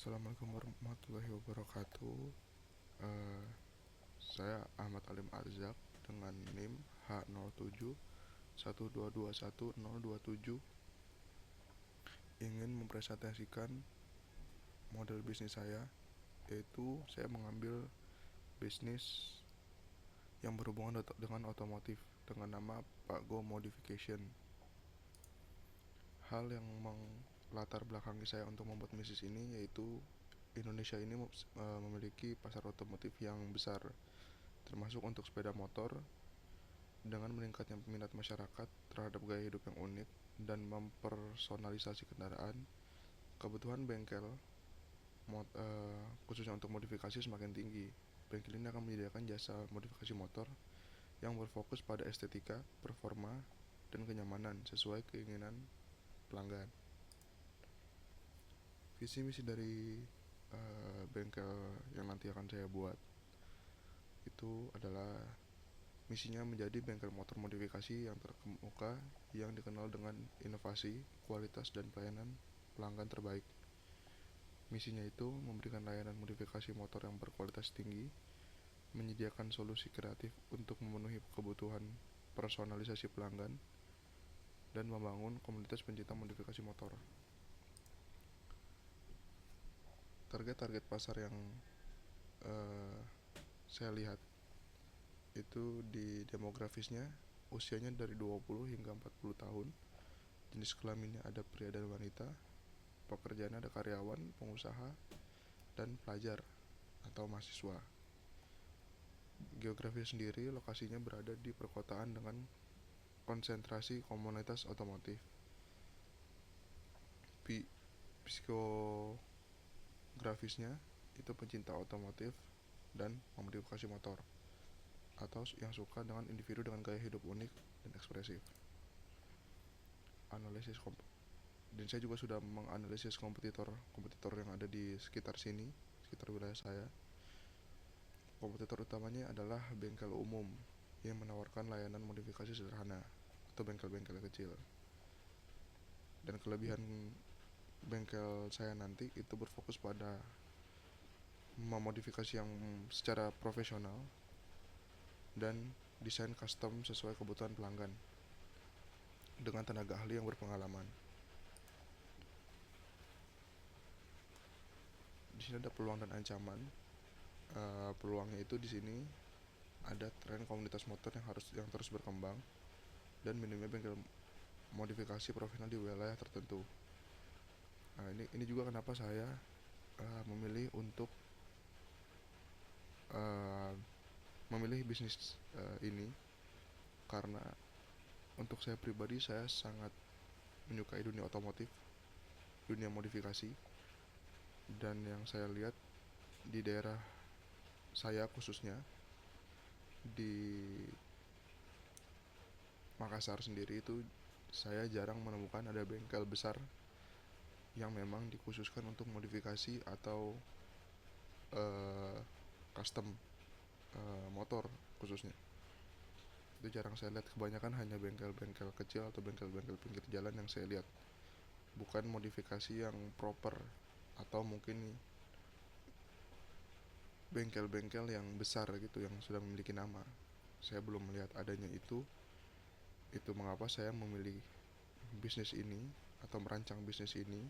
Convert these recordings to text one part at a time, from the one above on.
Assalamualaikum warahmatullahi wabarakatuh. Eh, saya Ahmad Alim Arzak dengan NIM H07 1221027 ingin mempresentasikan model bisnis saya, yaitu saya mengambil bisnis yang berhubungan dengan otomotif dengan nama Pak Go Modification. Hal yang melatar belakangi saya untuk membuat bisnis ini yaitu Indonesia ini memiliki pasar otomotif yang besar, termasuk untuk sepeda motor. Dengan meningkatnya minat masyarakat terhadap gaya hidup yang unik dan mempersonalisasi kendaraan, kebutuhan bengkel khususnya untuk modifikasi semakin tinggi. Bengkel ini akan menyediakan jasa modifikasi motor yang berfokus pada estetika, performa, dan kenyamanan sesuai keinginan pelanggan. Visi misi dari bengkel yang nanti akan saya buat itu adalah misinya menjadi bengkel motor modifikasi yang terkemuka yang dikenal dengan inovasi, kualitas, dan pelayanan pelanggan terbaik. Misinya itu memberikan layanan modifikasi motor yang berkualitas tinggi, menyediakan solusi kreatif untuk memenuhi kebutuhan personalisasi pelanggan, dan membangun komunitas pencinta modifikasi motor. Target-target pasar yang uh, saya lihat itu di demografisnya, usianya dari 20 hingga 40 tahun, jenis kelaminnya ada pria dan wanita, pekerjaannya ada karyawan, pengusaha, dan pelajar atau mahasiswa. Geografi sendiri lokasinya berada di perkotaan dengan konsentrasi komunitas otomotif. Psikografisnya itu pencinta otomotif dan memodifikasi motor, atau yang suka dengan individu dengan gaya hidup unik dan ekspresif. Analisis dan saya juga sudah menganalisis kompetitor yang ada di sekitar sini, sekitar wilayah saya. Kompetitor utamanya adalah bengkel umum yang menawarkan layanan modifikasi sederhana atau bengkel-bengkel kecil. Dan kelebihan bengkel saya nanti itu berfokus pada memodifikasi yang secara profesional dan desain custom sesuai kebutuhan pelanggan dengan tenaga ahli yang berpengalaman. Di sini ada peluang dan ancaman. Peluangnya itu di sini ada tren komunitas motor yang terus berkembang dan minimnya bengkel modifikasi profesional di wilayah tertentu. Nah, ini juga kenapa saya memilih untuk memilih bisnis ini, karena untuk saya pribadi saya sangat menyukai dunia otomotif, dunia modifikasi, dan yang saya lihat di daerah saya khususnya di Makassar sendiri itu saya jarang menemukan ada bengkel besar yang memang dikhususkan untuk modifikasi atau custom motor khususnya. Itu jarang saya lihat, kebanyakan hanya bengkel-bengkel kecil atau bengkel-bengkel pinggir jalan yang saya lihat, bukan modifikasi yang proper atau mungkin bengkel-bengkel yang besar gitu yang sudah memiliki nama. Saya belum melihat adanya itu mengapa saya memilih bisnis ini atau merancang bisnis ini,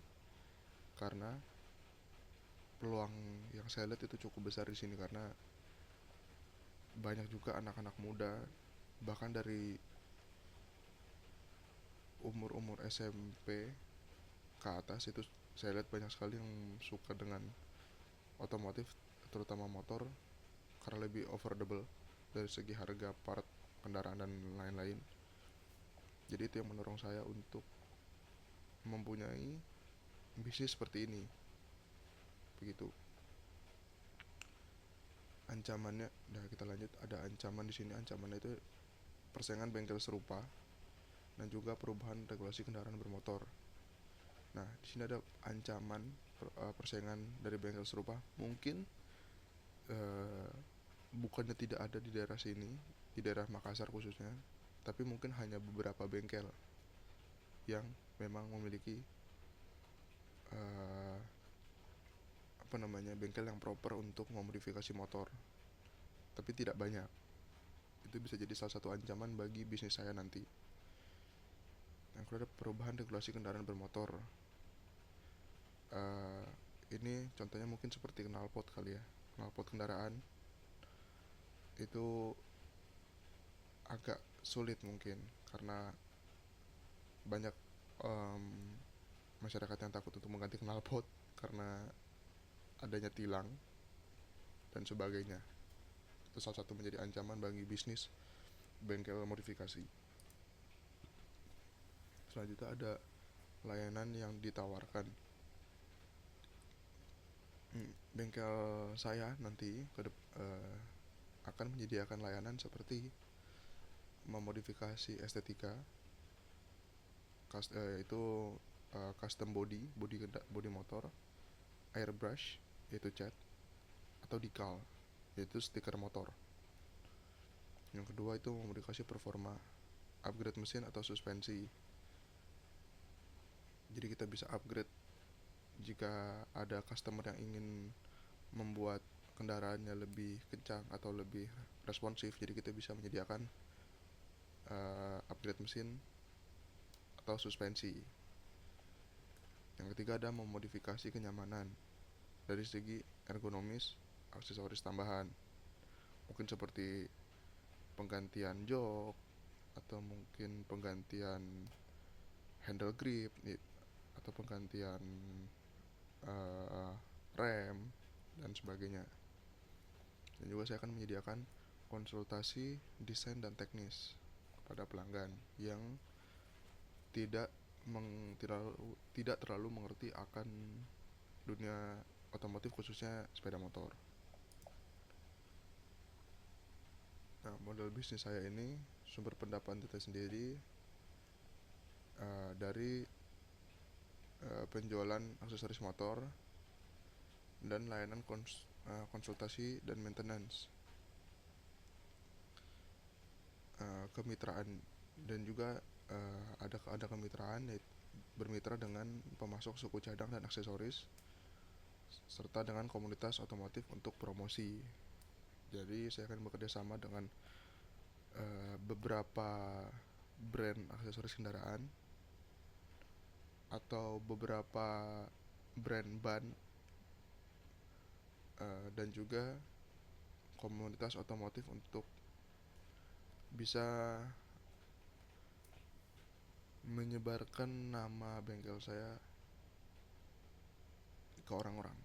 karena peluang yang saya lihat itu cukup besar di sini, karena banyak juga anak-anak muda bahkan dari umur-umur SMP ke atas itu saya lihat banyak sekali yang suka dengan otomotif, terutama motor, karena lebih affordable dari segi harga, part, kendaraan, dan lain-lain. Jadi itu yang mendorong saya untuk mempunyai bisnis seperti ini. Begitu. Ancamannya, nah kita lanjut. Ada ancaman di sini. Ancamannya itu persaingan bengkel serupa dan juga perubahan regulasi kendaraan bermotor. Nah, di sini ada ancaman persaingan dari bengkel serupa. Mungkin bukannya tidak ada di daerah sini, di daerah Makassar khususnya, tapi mungkin hanya beberapa bengkel yang memang memiliki bengkel yang proper untuk memodifikasi motor, tapi tidak banyak. Itu bisa jadi salah satu ancaman bagi bisnis saya nanti. Yang kedua ada perubahan regulasi kendaraan bermotor. Ini contohnya mungkin seperti knalpot kali ya. Knalpot kendaraan itu agak sulit mungkin karena banyak masyarakat yang takut untuk mengganti knalpot karena adanya tilang dan sebagainya. Itu salah satu menjadi ancaman bagi bisnis bengkel modifikasi. Selanjutnya ada layanan yang ditawarkan. Bengkel saya nanti akan menyediakan layanan seperti memodifikasi estetika, itu custom body motor, airbrush yaitu cat, atau decal yaitu stiker motor. Yang kedua itu memodifikasi performa, upgrade mesin atau suspensi. Jadi kita bisa upgrade jika ada customer yang ingin membuat kendaraannya lebih kencang atau lebih responsif, jadi kita bisa menyediakan upgrade mesin atau suspensi. Yang ketiga ada memodifikasi kenyamanan dari segi ergonomis, aksesoris tambahan, mungkin seperti penggantian jok atau mungkin penggantian handle grip atau penggantian rem dan sebagainya. Dan juga saya akan menyediakan konsultasi desain dan teknis kepada pelanggan yang tidak terlalu mengerti akan dunia otomotif, khususnya sepeda motor. Nah, model bisnis saya ini sumber pendapatan kita sendiri dari penjualan aksesoris motor dan layanan konsultasi dan maintenance, kemitraan, dan juga ada kemitraan bermitra dengan pemasok suku cadang dan aksesoris, serta dengan komunitas otomotif untuk promosi. Jadi saya akan bekerja sama dengan beberapa brand aksesoris kendaraan atau beberapa brand ban, dan juga komunitas otomotif untuk bisa menyebarkan nama bengkel saya ke orang-orang.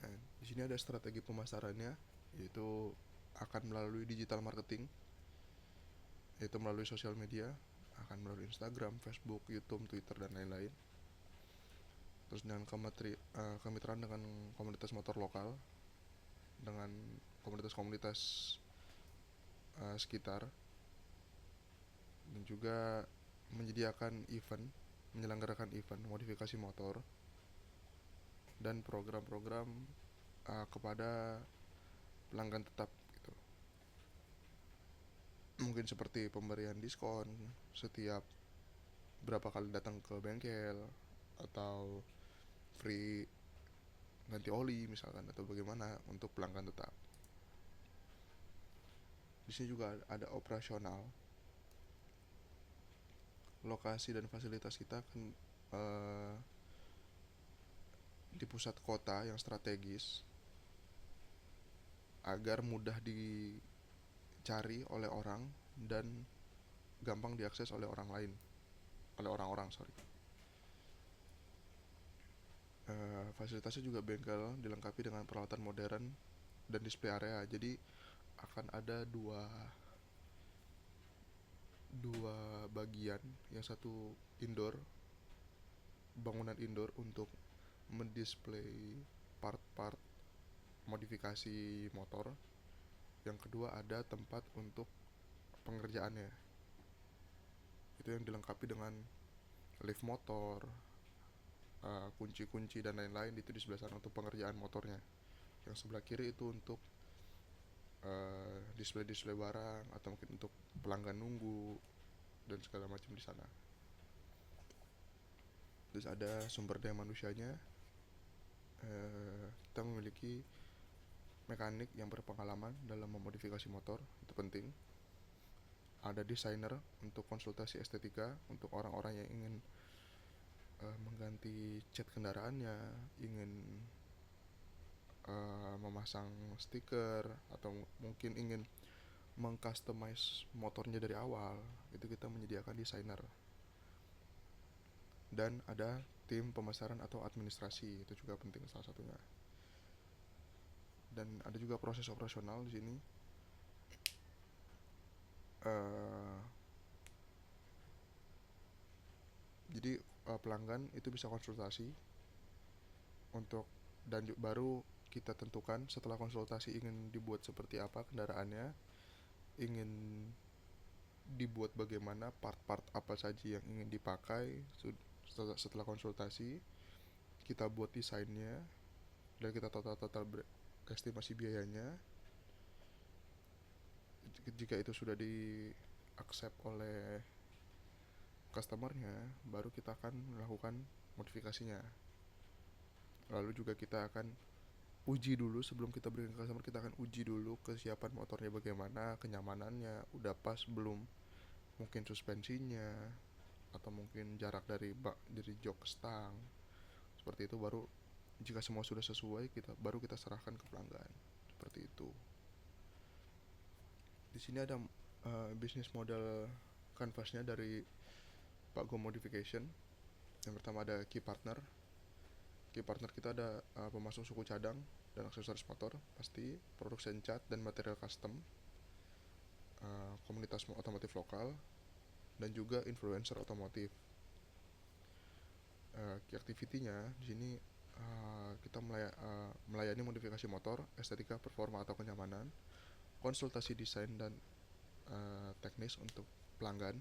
Nah, di sini ada strategi pemasarannya, yaitu akan melalui digital marketing, yaitu melalui sosial media, akan melalui Instagram, Facebook, YouTube, Twitter, dan lain-lain. Terus dengan kemitraan dengan komunitas motor lokal, dengan komunitas-komunitas sekitar, dan juga menyelenggarakan event modifikasi motor dan program-program kepada pelanggan tetap gitu. Mungkin seperti pemberian diskon setiap berapa kali datang ke bengkel, atau free ganti oli misalkan, atau bagaimana untuk pelanggan tetap. Di sini juga ada operasional. Lokasi dan fasilitas kita kan di pusat kota yang strategis agar mudah dicari oleh orang dan gampang diakses oleh orang-orang. Fasilitasnya juga bengkel dilengkapi dengan peralatan modern dan display area. Jadi akan ada dua bagian, yang satu bangunan indoor untuk mendisplay part-part modifikasi motor. Yang kedua ada tempat untuk pengerjaannya, itu yang dilengkapi dengan lift motor, kunci-kunci dan lain-lain. Itu di sebelah sana untuk pengerjaan motornya. Yang sebelah kiri itu untuk display barang, atau mungkin untuk pelanggan nunggu dan segala macam di sana. Terus ada sumber daya manusianya. Kita memiliki mekanik yang berpengalaman dalam memodifikasi motor, itu penting. Ada desainer untuk konsultasi estetika untuk orang-orang yang ingin mengganti cat kendaraannya, ingin memasang stiker, atau mungkin ingin mengcustomize motornya dari awal. Itu kita menyediakan desainer. Dan ada tim pemasaran atau administrasi, itu juga penting salah satunya. Dan ada juga proses operasional di sini. Jadi pelanggan itu bisa konsultasi untuk, dan baru kita tentukan setelah konsultasi ingin dibuat seperti apa kendaraannya, ingin dibuat bagaimana, part-part apa saja yang ingin dipakai. Setelah konsultasi kita buat desainnya dan kita total estimasi biayanya. Jika itu sudah di accept oleh customernya, baru kita akan melakukan modifikasinya. Lalu juga kita akan uji dulu, sebelum kita berikan ke customer, kita akan uji dulu kesiapan motornya bagaimana, kenyamanannya udah pas belum, mungkin suspensinya, atau mungkin jarak dari jok ke stang. Seperti itu. Baru jika semua sudah sesuai, baru kita serahkan ke pelanggan. Seperti itu. Di sini ada bisnis model canvasnya dari Pak Go Modification. Yang pertama ada key partner. Key partner kita ada pemasok suku cadang dan aksesoris motor, pasti production cat dan material custom, komunitas otomotif lokal, dan juga influencer otomotif. Key activity-nya di sini kita melayani modifikasi motor, estetika, performa atau kenyamanan, konsultasi desain dan teknis untuk pelanggan,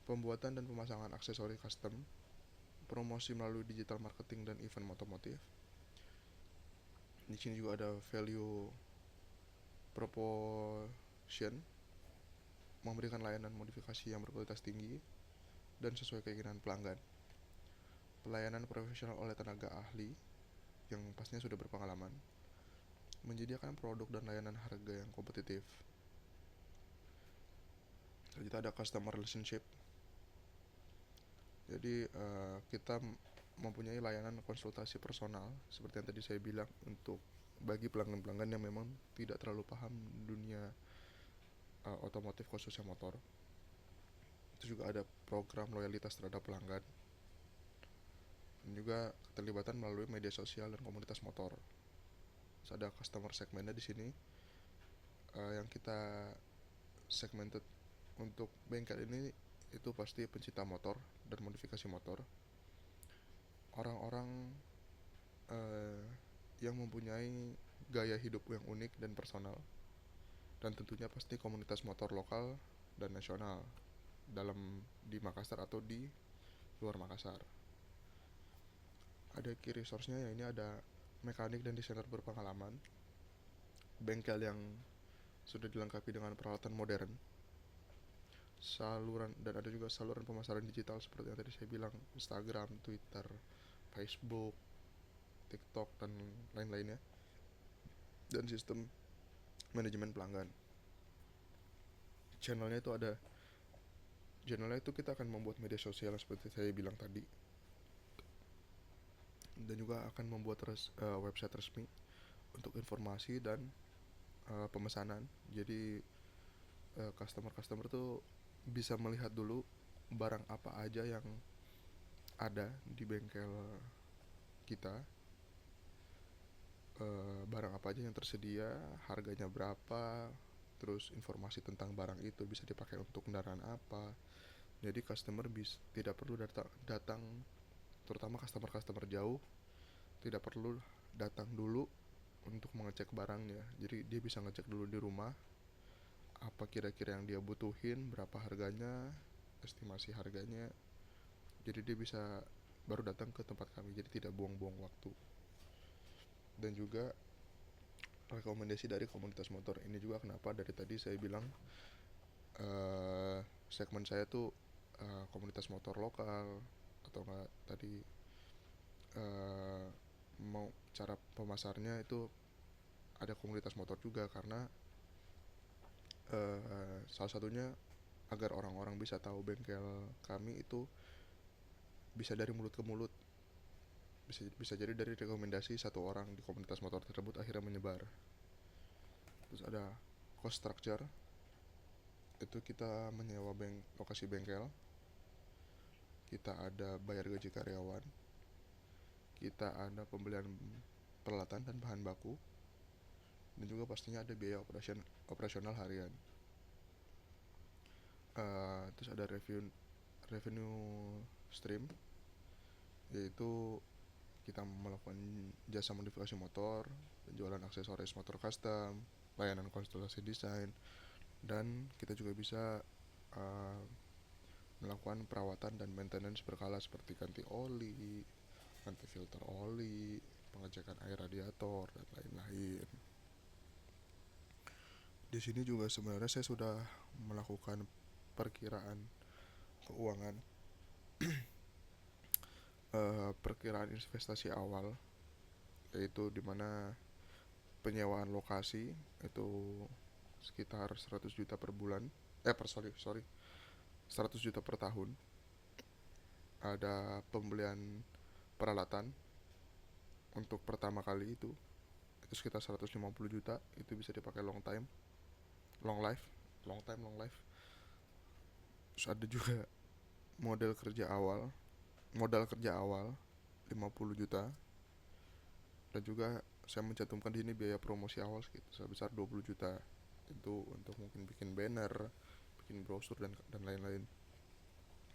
pembuatan dan pemasangan aksesoris custom, promosi melalui digital marketing dan event otomotif. Di sini juga ada value proposition, memberikan layanan modifikasi yang berkualitas tinggi dan sesuai keinginan pelanggan. Pelayanan profesional oleh tenaga ahli yang pastinya sudah berpengalaman, menyediakan produk dan layanan harga yang kompetitif. Kita ada customer relationship. Jadi kita mempunyai layanan konsultasi personal seperti yang tadi saya bilang, untuk bagi pelanggan-pelanggan yang memang tidak terlalu paham dunia otomotif khususnya motor. Itu juga ada program loyalitas terhadap pelanggan, dan juga keterlibatan melalui media sosial dan komunitas motor. Terus ada customer segmennya di sini, yang kita segmented untuk bengkel ini itu pasti pencinta motor dan modifikasi motor, orang-orang yang mempunyai gaya hidup yang unik dan personal, dan tentunya pasti komunitas motor lokal dan nasional di Makassar atau di luar Makassar. Ada key resource-nya, ya ini ada mekanik dan desainer berpengalaman, bengkel yang sudah dilengkapi dengan peralatan modern, saluran, dan ada juga saluran pemasaran digital seperti yang tadi saya bilang, Instagram, Twitter, Facebook, TikTok, dan lain-lainnya, dan sistem manajemen pelanggan. Channelnya itu kita akan membuat media sosial seperti saya bilang tadi, dan juga akan membuat website resmi untuk informasi dan pemesanan. Jadi customer tuh bisa melihat dulu barang apa aja yang ada di bengkel kita, barang apa aja yang tersedia, harganya berapa, terus informasi tentang barang itu bisa dipakai untuk kendaraan apa. Jadi customer tidak perlu datang, terutama customer jauh, tidak perlu datang dulu untuk mengecek barangnya. Jadi dia bisa ngecek dulu di rumah apa kira-kira yang dia butuhin, berapa harganya, estimasi harganya. Jadi dia bisa baru datang ke tempat kami, jadi tidak buang-buang waktu. Dan juga rekomendasi dari komunitas motor ini juga kenapa dari tadi saya bilang segmen saya tuh komunitas motor lokal atau enggak tadi uh, mau cara pemasarnya itu ada komunitas motor juga, karena salah satunya agar orang-orang bisa tahu bengkel kami itu bisa dari mulut ke mulut, bisa jadi dari rekomendasi satu orang di komunitas motor tersebut akhirnya menyebar. Terus ada cost structure, itu kita menyewa lokasi bengkel, kita ada bayar gaji karyawan, kita ada pembelian peralatan dan bahan baku, dan juga pastinya ada biaya operasional harian. Terus ada revenue stream, yaitu kita melakukan jasa modifikasi motor, penjualan aksesoris motor custom, layanan konsultasi desain, dan kita juga bisa melakukan perawatan dan maintenance berkala seperti ganti oli, ganti filter oli, pengecekan air radiator, dan lain-lain. Di sini juga sebenarnya saya sudah melakukan perkiraan keuangan, perkiraan investasi awal, yaitu dimana penyewaan lokasi itu sekitar 100 juta per bulan, 100 juta per tahun. Ada pembelian peralatan untuk pertama kali itu sekitar 150 juta, itu bisa dipakai long life. Terus ada juga modal kerja awal 50 juta, dan juga saya mencantumkan di sini biaya promosi awal sebesar 20 juta, itu untuk mungkin bikin banner, bikin brosur, dan lain-lain.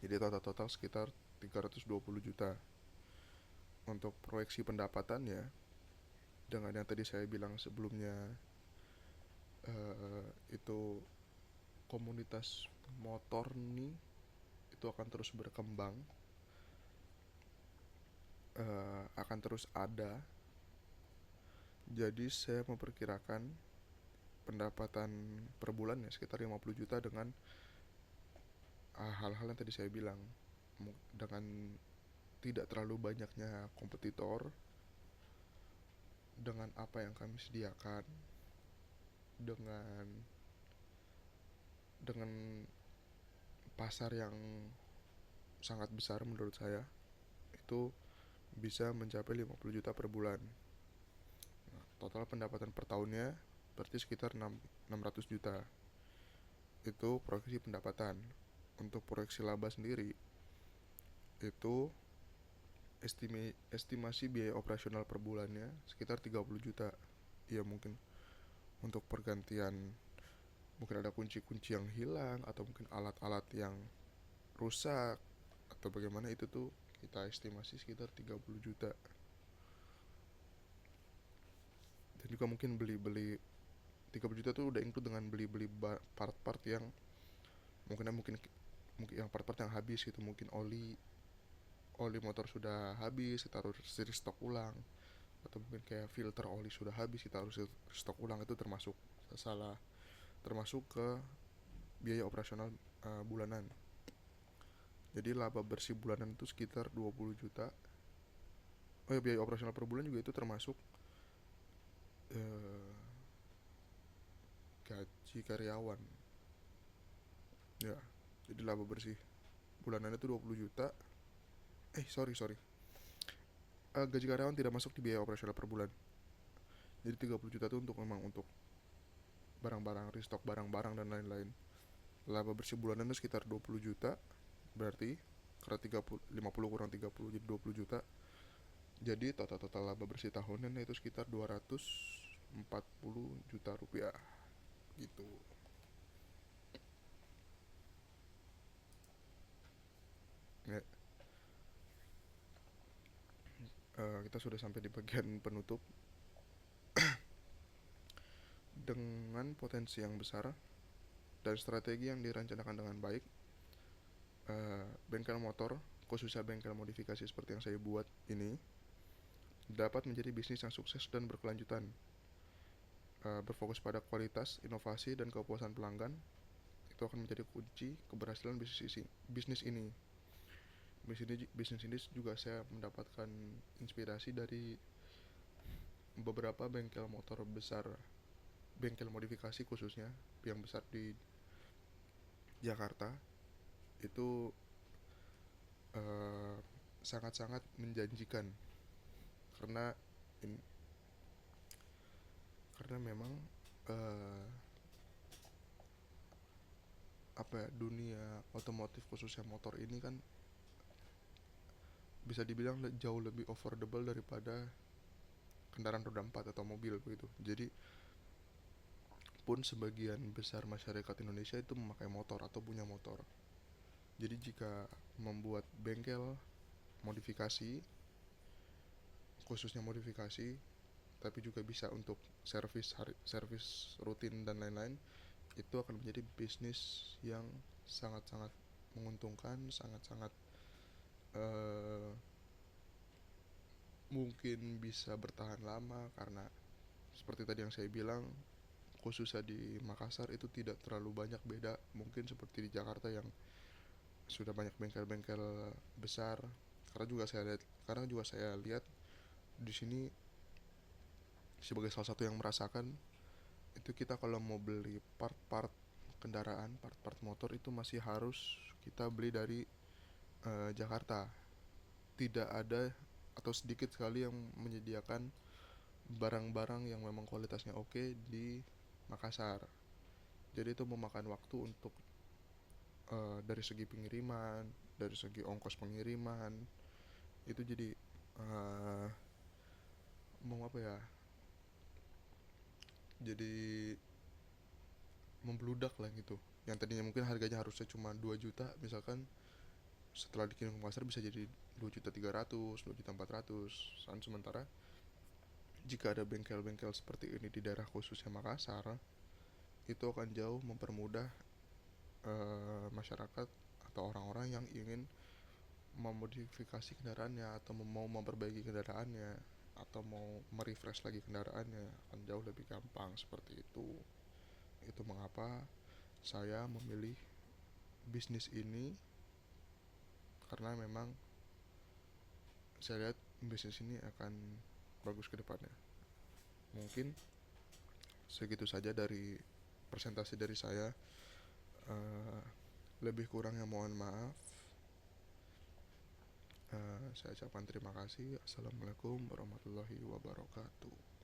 Jadi total sekitar 320 juta. Untuk proyeksi pendapatan ya, dengan yang tadi saya bilang sebelumnya, itu komunitas motor nih itu akan terus berkembang, akan terus ada. Jadi saya memperkirakan pendapatan per bulan ya sekitar 50 juta dengan hal-hal yang tadi saya bilang, dengan tidak terlalu banyaknya kompetitor, dengan apa yang kami sediakan, dengan pasar yang sangat besar menurut saya, itu bisa mencapai 50 juta per bulan. Nah, total pendapatan per tahunnya berarti sekitar 600 juta. Itu proyeksi pendapatan. Untuk proyeksi laba sendiri, itu estimasi biaya operasional per bulannya sekitar 30 juta. Ya mungkin untuk pergantian, mungkin ada kunci-kunci yang hilang, atau mungkin alat-alat yang rusak, atau bagaimana, itu tuh kita estimasi sekitar 30 juta. Dan juga mungkin beli 30 juta tuh udah include dengan beli part-part yang mungkin yang part-part yang habis gitu. Mungkin oli motor sudah habis, kita harus restock ulang, atau mungkin kayak filter oli sudah habis, kita harus restock ulang. Itu termasuk ke biaya operasional bulanan. Jadi laba bersih bulanan itu sekitar 20 juta. Biaya operasional per bulan juga itu termasuk gaji karyawan. Ya, jadi laba bersih bulanan itu 20 juta. Sorry. Gaji karyawan tidak masuk di biaya operasional per bulan. Jadi 30 juta itu memang untuk barang-barang, restock barang-barang dan lain-lain. Laba bersih bulanan itu sekitar 20 juta. Berarti karena 50 kurang 30 jadi 20 juta. Jadi total laba bersih tahunan itu sekitar 240 juta rupiah gitu. Ya. Kita sudah sampai di bagian penutup. Dengan potensi yang besar dan strategi yang direncanakan dengan baik, bengkel motor, khususnya bengkel modifikasi seperti yang saya buat ini, dapat menjadi bisnis yang sukses dan berkelanjutan. Berfokus pada kualitas, inovasi, dan kepuasan pelanggan, itu akan menjadi kunci keberhasilan bisnis ini. bisnis ini juga saya mendapatkan inspirasi dari beberapa bengkel motor besar, bengkel modifikasi khususnya yang besar di Jakarta. Itu eh, sangat-sangat menjanjikan karena in- karena memang eh, dunia otomotif khususnya motor ini kan bisa dibilang jauh lebih affordable daripada kendaraan roda 4 atau mobil begitu. Jadi pun sebagian besar masyarakat Indonesia itu memakai motor atau punya motor. Jadi jika membuat bengkel modifikasi, khususnya modifikasi, tapi juga bisa untuk servis rutin dan lain-lain, itu akan menjadi bisnis yang sangat-sangat menguntungkan, sangat-sangat eh, mungkin bisa bertahan lama karena seperti tadi yang saya bilang, khususnya di Makassar itu tidak terlalu banyak beda mungkin seperti di Jakarta yang sudah banyak bengkel-bengkel besar. Karena juga saya lihat di sini sebagai salah satu yang merasakan itu, kita kalau mau beli part-part kendaraan, part-part motor itu masih harus kita beli dari Jakarta. Tidak ada atau sedikit sekali yang menyediakan barang-barang yang memang kualitasnya oke di Makassar. Jadi itu memakan waktu untuk dari segi pengiriman, dari segi ongkos pengiriman, itu jadi uh, mau apa ya? Jadi membludak lah gitu. Yang tadinya mungkin harganya harusnya cuma 2 juta misalkan, setelah dikirim ke pasar bisa jadi 2.300.000, 2.400.000. Sementara jika ada bengkel-bengkel seperti ini di daerah khususnya Makassar, itu akan jauh mempermudah masyarakat atau orang-orang yang ingin memodifikasi kendaraannya atau mau memperbaiki kendaraannya atau mau merefresh lagi kendaraannya, akan jauh lebih gampang seperti itu. Itu mengapa saya memilih bisnis ini, karena memang saya lihat bisnis ini akan bagus ke depannya. Mungkin segitu saja dari presentasi dari saya. Uh, Lebih kurangnya mohon maaf. Saya ucapkan terima kasih. Assalamualaikum warahmatullahi wabarakatuh.